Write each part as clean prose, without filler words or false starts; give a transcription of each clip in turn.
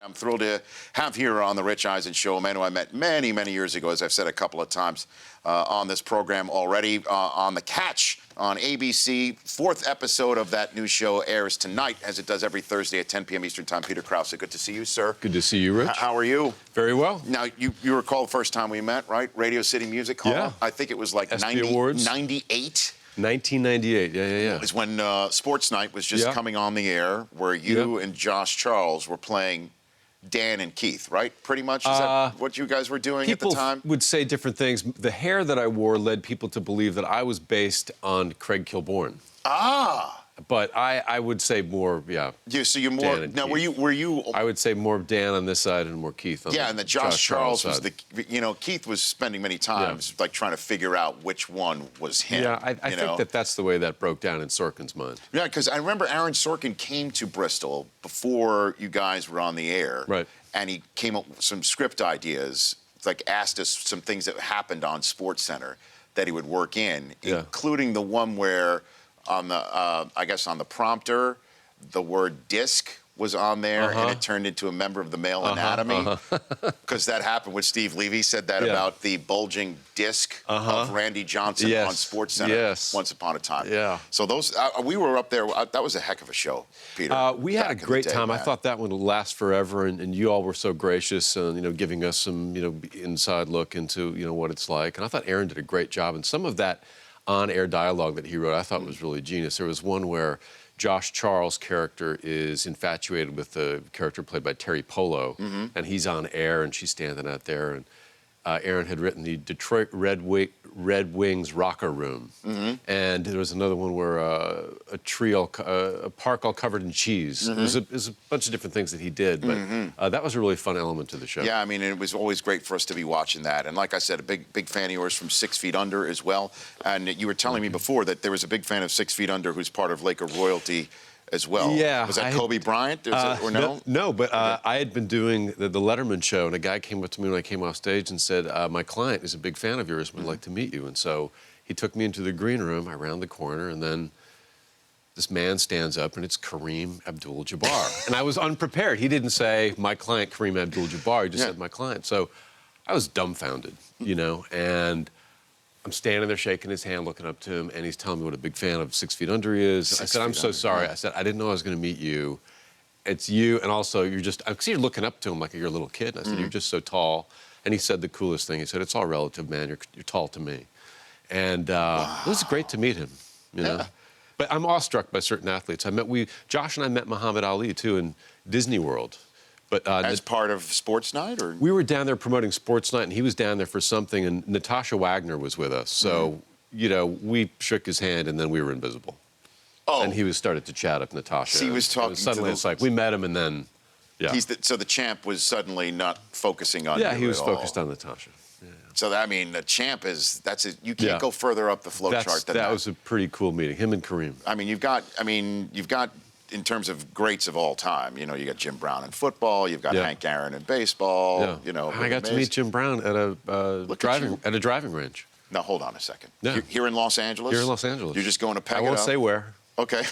I'm thrilled to have here on the Rich Eisen Show a man who I met many, many years ago, as I've said a couple of times on this program already, on The Catch on ABC. Fourth episode of that new show airs tonight, as it does every Thursday at 10 p.m. Eastern Time. Peter Krause, good to see you, sir. Good to see you, Rich. How are you? Very well. Now, you recall the first time we met, right? Radio City Music Hall? Yeah. I think it was like ESPY Awards. 98. 1998, yeah. Is when Sports Night was just coming on the air, where you and Josh Charles were playing Dan and Keith, right? Pretty much? Is that what you guys were doing at the time? People would say different things. The hair that I wore led people to believe that I was based on Craig Kilborn. Ah! But I would say more, So you're more... Dan now, Keith. were you... I would say more Dan on this side and more Keith on the and the Josh Charles was side. Keith was spending many times, like, trying to figure out which one was him. Yeah, I think that's the way that broke down in Sorkin's mind. Yeah, because I remember Aaron Sorkin came to Bristol before you guys were on the air. Right. And he came up with some script ideas, like asked us some things that happened on SportsCenter that he would work in, including the one where on the, I guess on the prompter, the word disc was on there, and it turned into a member of the male anatomy. Because that happened when Steve Levy said that about the bulging disc of Randy Johnson on SportsCenter once upon a time. Yeah. So those, we were up there. That was a heck of a show, Peter. We had a great time. I thought that one would last forever, and you all were so gracious, giving us some, inside look into, what it's like. And I thought Aaron did a great job. And some of that on-air dialogue that he wrote, I thought was really genius. There was one where Josh Charles' character is infatuated with the character played by Terry Polo, and he's on air, and she's standing out there, and Aaron had written the Detroit Red Wings Rocker Room, and there was another one where a park all covered in cheese. It was a bunch of different things that he did, but that was a really fun element to the show. Yeah, I mean, it was always great for us to be watching that. And like I said, a big fan of yours from 6 Feet Under as well. And you were telling me before that there was a big fan of 6 Feet Under who's part of Laker royalty as well. Yeah. Was that Kobe Bryant? Or no? No, but I had been doing the Letterman show, and a guy came up to me when I came off stage and said, my client is a big fan of yours and would like to meet you. And so he took me into the green room. I round the corner, and then this man stands up, and it's Kareem Abdul-Jabbar. And I was unprepared. He didn't say, my client, Kareem Abdul-Jabbar. He just said, my client. So I was dumbfounded, and I'm standing there shaking his hand, looking up to him, and he's telling me what a big fan of 6 Feet Under he is. I said, I'm so sorry. I said, I didn't know I was going to meet you. It's you, and also you're just, I see you're looking up to him like you're a little kid. And I said, you're just so tall. And he said the coolest thing. He said, it's all relative, man. You're tall to me. And it was great to meet him, you know. But I'm awestruck by certain athletes. Josh and I met Muhammad Ali, too, in Disney World. But, as part of Sports Night? Or? We were down there promoting Sports Night, and he was down there for something, and Natasha Wagner was with us. So, we shook his hand, and then we were invisible. Oh. And he started to chat with Natasha. So he was talking suddenly it's like, we met him, and then, so the champ was suddenly not focusing on you he was focused on Natasha. Yeah. So, I mean, the champ is, you can't go further up the flow chart than that. That was a pretty cool meeting, him and Kareem. I mean, you've got, in terms of greats of all time, you got Jim Brown in football, you've got Hank Aaron in baseball, I got to meet Jim Brown at a driving range. Now, hold on a second. Yeah. Here in Los Angeles? Here in Los Angeles. You're just going to peg it up? I won't say where. Okay.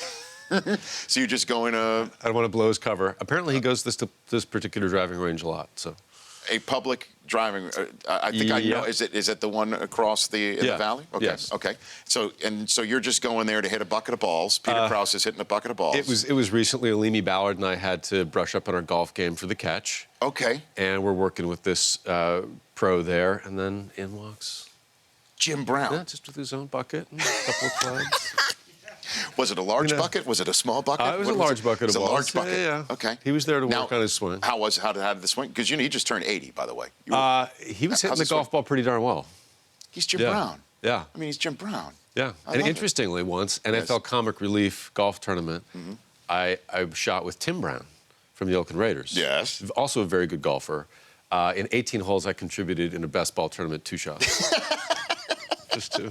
So you're just going to... I don't want to blow his cover. Apparently, he goes to this particular driving range a lot, so... A public driving... I think I know. Is it the one across the valley? Okay. Yes. Okay. So you're just going there to hit a bucket of balls. Peter Krause is hitting a bucket of balls. It was recently Alimi Ballard and I had to brush up on our golf game for the Catch. Okay. And we're working with this pro there, and then in walks... Jim Brown. Yeah, just with his own bucket and a couple of clubs. Was it a large bucket? Was it a small bucket? It was a large bucket of balls. It was a large bucket? Yeah. Okay. He was there to work on his swing. How did the swing? Because, he just turned 80, by the way. He was hitting the golf ball pretty darn well. He's Jim Brown. Yeah. I mean, he's Jim Brown. Yeah. And interestingly, once, NFL Comic Relief golf tournament, I shot with Tim Brown from the Oakland Raiders. Yes. Also a very good golfer. In 18 holes, I contributed in a best ball tournament 2 shots. Just 2.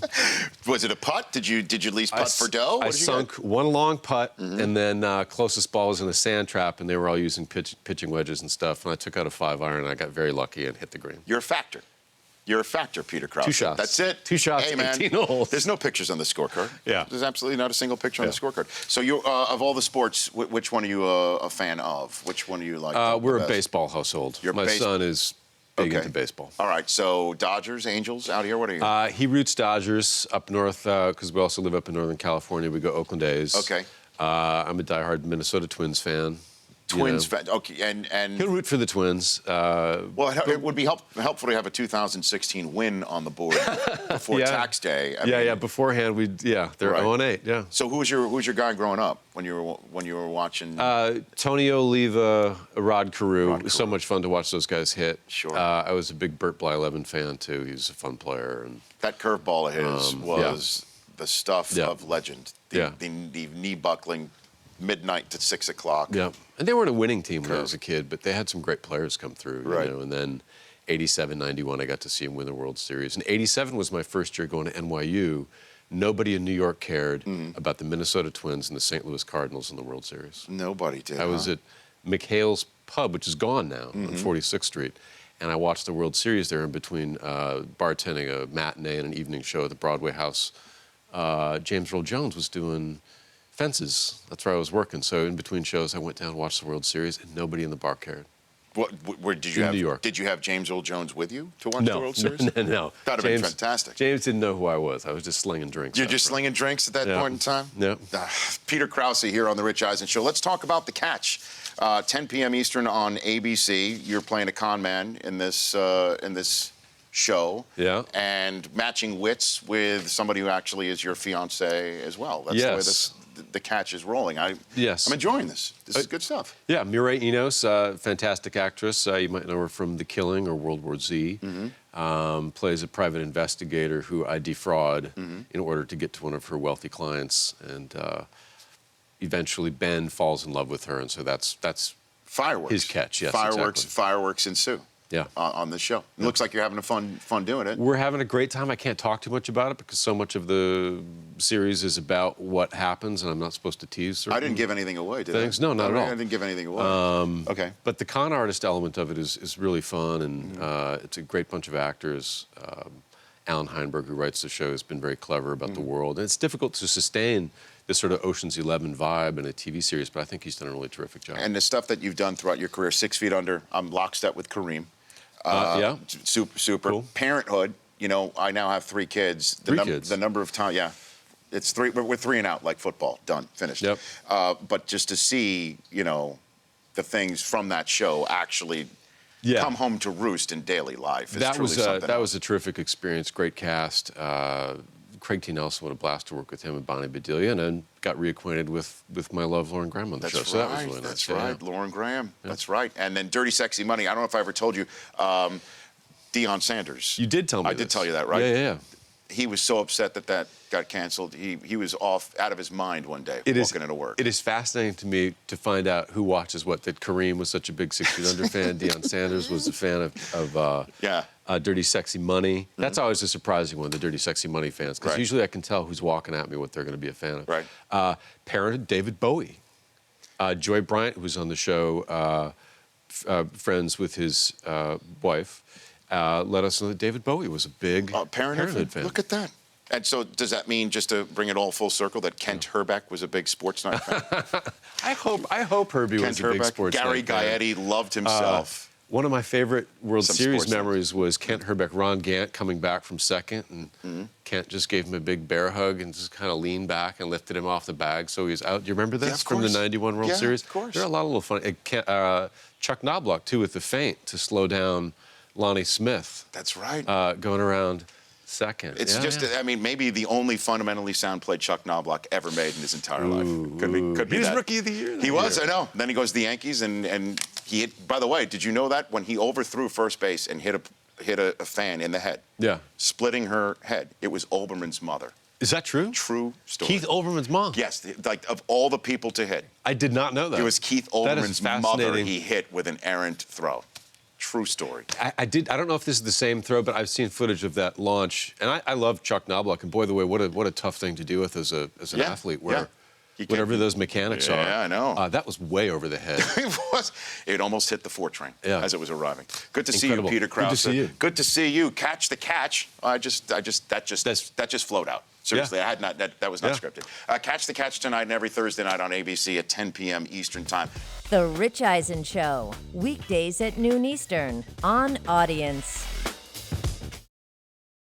Was it a putt? Did you at least putt for dough? I sunk one long putt, and then closest ball was in a sand trap, and they were all using pitching wedges and stuff. And I took out a 5-iron, and I got very lucky and hit the green. You're a factor. You're a factor, Peter Krause. 2 shots. That's it. 2 shots, hey, man, 18 holes. There's no pictures on the scorecard. Yeah. There's absolutely not a single picture on the scorecard. So you, of all the sports, which one are you a fan of? Which one do you like? We're the a best? baseball household. You're My son is big into baseball. All right. So Dodgers, Angels, out here. What are you? He roots Dodgers up north because we also live up in Northern California. We go Oakland A's. Okay. I'm a diehard Minnesota Twins fan. Twins fan. Okay. And he'll root for the Twins. well, it would be helpful to have a 2016 win on the board before tax day. I mean, beforehand, they're 0-8. Yeah. So who's your guy growing up when you were watching? Tony Oliva, Rod Carew. It was so much fun to watch those guys hit. Sure. I was a big Burt Blyleven fan too. He was a fun player. And that curveball of his was the stuff of legend. The knee buckling, midnight to 6 o'clock. Yeah. And they weren't a winning team when I was a kid, but they had some great players come through. Right. You know? And then 87, 91, I got to see him win the World Series. And 87 was my first year going to NYU. Nobody in New York cared about the Minnesota Twins and the St. Louis Cardinals in the World Series. Nobody did. I was at McHale's Pub, which is gone now, on 46th Street. And I watched the World Series there in between bartending a matinee and an evening show at the Broadway House. James Earl Jones was doing Fences. That's where I was working. So in between shows, I went down and watched the World Series, and nobody in the bar cared. Where did you have? New York. Did you have James Earl Jones with you to watch the World Series? No. That'd have been fantastic. James didn't know who I was. I was just slinging drinks. You're just slinging drinks at that point in time? Yeah. Peter Krause here on The Rich Eisen Show. Let's talk about The Catch. 10 p.m. Eastern on ABC. You're playing a con man in this show. Yeah. And matching wits with somebody who actually is your fiance as well. That's the way the Catch is rolling. I'm enjoying this. This is good stuff. Yeah, Mireille Enos, fantastic actress. You might know her from The Killing or World War Z. Plays a private investigator who I defraud in order to get to one of her wealthy clients. And eventually Ben falls in love with her, and so that's fireworks. His catch, yes, Fireworks ensue. Yeah. On this show. It looks like you're having fun doing it. We're having a great time. I can't talk too much about it because so much of the series is about what happens, and I'm not supposed to tease. I didn't give anything away, did I? No, not at all. I didn't give anything away. Okay. But the con artist element of it is really fun, and it's a great bunch of actors. Alan Heinberg, who writes the show, has been very clever about the world. And it's difficult to sustain this sort of Ocean's 11 vibe in a TV series, but I think he's done a really terrific job. And the stuff that you've done throughout your career, 6 Feet Under, I'm lockstep with Kareem. Super. Cool. Parenthood, you know, I now have 3 kids. The number of times, it's 3. We're 3 and out, like football. Done, finished. Yep. But just to see, you know, the things from that show actually come home to roost in daily life is truly something. That was a terrific experience. Great cast. Craig T. Nelson, what a blast to work with him and Bonnie Bedelia, and then got reacquainted with my love, Lauren Graham, on the show. So that was really nice. That's right, Lauren Graham. Yeah. That's right. And then Dirty Sexy Money. I don't know if I ever told you, Deion Sanders. You did tell me I did tell you that, right? Yeah. He was so upset that got canceled. He was out of his mind one day walking into work. It is fascinating to me to find out who watches what. That Kareem was such a big 6 Feet Under fan. Deion Sanders was a fan of Dirty Sexy Money. That's always a surprising one, the Dirty Sexy Money fans, because usually I can tell who's walking at me what they're going to be a fan of. Right. Parenthood, David Bowie. Joy Bryant, who was on the show, friends with his wife, let us know that David Bowie was a big Parenthood fan. Look at that. And so does that mean, just to bring it all full circle, that Kent Herbeck was a big sports night fan? I hope Herbie was a big sports Gary night fan. Gaetti loved himself. One of my favorite World Series memories was Kent Herbeck, Ron Gant coming back from second, and Kent just gave him a big bear hug and just kind of leaned back and lifted him off the bag so he was out. Do you remember this from the '91 World Series? Of course. There are a lot of little funny. Chuck Knobloch, too, with the feint to slow down Lonnie Smith. That's right. Going around second. It's I mean, maybe the only fundamentally sound play Chuck Knobloch ever made in his entire life. Could be he was that. Rookie of the Year. He was, I know. Then he goes to the Yankees, and he hit. By the way, did you know that when he overthrew first base and hit a fan in the head? Yeah. Splitting her head. It was Olbermann's mother. Is that true? True story. Keith Olbermann's mom? Yes, like of all the people to hit. I did not know that. It was Keith Olbermann's mother he hit with an errant throw. True story. I don't know if this is the same throw, but I've seen footage of that launch, and I love Chuck Knobloch. And boy, the way, what a tough thing to deal with as an athlete. Where whatever those mechanics are. Yeah, I know. That was way over the head. It almost hit the 4 train as it was arriving. Good to Incredible. see you, Peter Krause. Good to see you. Good to see you. Catch the catch. That just flowed out. Seriously, I had not. That was not scripted. Catch the Catch tonight and every Thursday night on ABC at 10 p.m. Eastern Time. The Rich Eisen Show, weekdays at noon Eastern on Audience.